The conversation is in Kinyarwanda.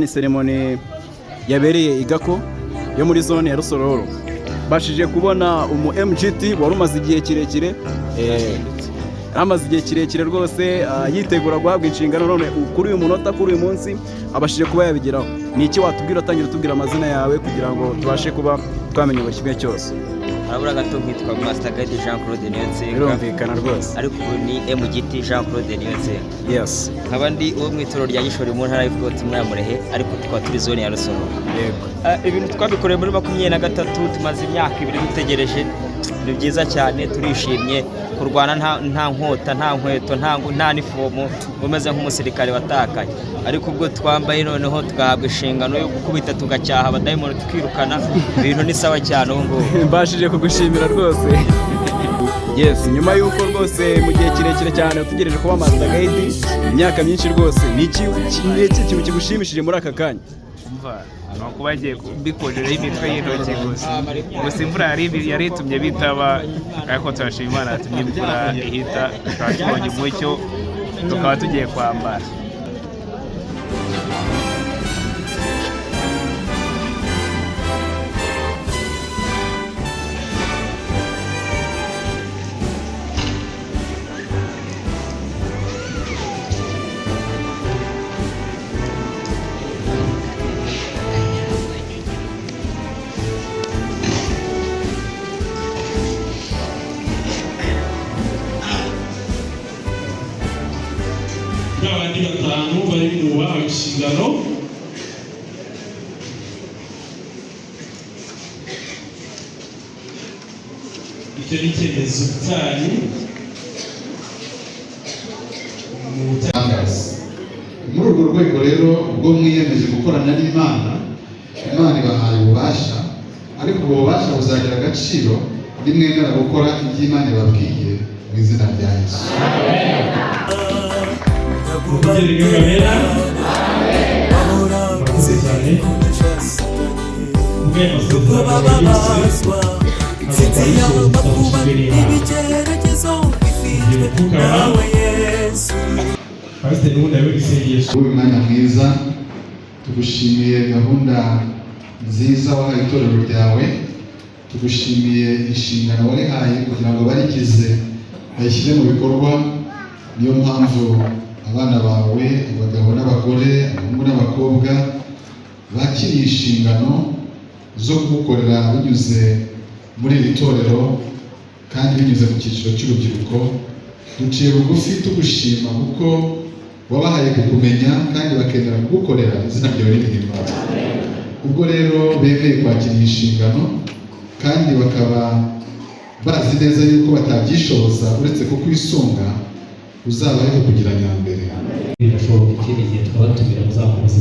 Ni ceremony yabereye igako yo muri zone ya Rusororo. Bashije kubona umu MGT wari umaze igihe kirekire rwose yitegura guhabwa inshingano, none kuri uyu munota, kuri uyu munsi abashije kuba yabigeraho. Ni iki watubwira? Tangira tubwira amazina yawe kugira ngo tubashe kuba twamenya buri kimwe cyose. Arabura gato nkitwa Master Guide Jean Claude Niyonsenga. Birumvikana rwose. Ariko ni MGT Jean Claude Niyonsenga. Yes. Nkaba ndi uwo mu itoro rya Gishori mu ntara y'Ivuga muri Murehe, ariko tukaba turi zone ya Rusororo. Yego. Ibintu twabikoreye muri 23 tumaze imyaka 2 dutegereje. Ni byiza cyane, turishimye. Kurwana nta nkota, nta nkweto, nta nifomo, umeze nk'umusirikare watakaye. Ariko ubwo twambaye noneho tugahabwa inshingano yo gukubita tugacyaha abadayimoni tukirukana, ibintu ni sawa cyane ubu ngubu. Mbashije kugushimira rwose. Yes, nyuma yuko rwose mu gihe kirekire cyane utegereje kuba Master Guide, imyaka myinshi rwose, ni iki kintu kigushimishije muri aka kanya? Nuko bagiye bikojereho imitwe y'intoki gusa imvura yari itumye bitaba, ariko turashima Imana yatumye imvura ihita, tukaba tubonye umucyo, tukaba tugiye kwambara. Abandi batanu bari mu bahawe inshingano icyo ni icyemezo cyanyu muri urwo rwego rero ubwo mwiyemeje gukorana n'Imana, Imana ibahaye ububasha, ariko ubwo bubasha buzagira agaciro nimwemera gukora ibyo Imana ibabwiye mu izina rya Yesu. Uyu mwanya mwiza, tugushimiye gahunda nziza wahaye itorero ryawe, tugushimiye inshingano warihaye kugira ngo barigize bayishyire mu bikorwa. Niyo mpamvu abana bawe, abagabo n'abagore, abahungu n'abakobwa, bakiriye inshingano zo kugukorera binyuze muri iri torero kandi binyuze mu cyiciro cy'urubyiruko. Duciye bugufi tugushima kuko wabahaye kukumenya kandi bakemera kugukorera, izina ryawe rihimbaza. Ubwo rero bemeye kwakira inshingano kandi bakaba bazi neza yuko batabyishoboza uretse kukwisunga, uzabayeho kugira nyambere. Birashoboka ikindi gihe twabatumira muzakomeza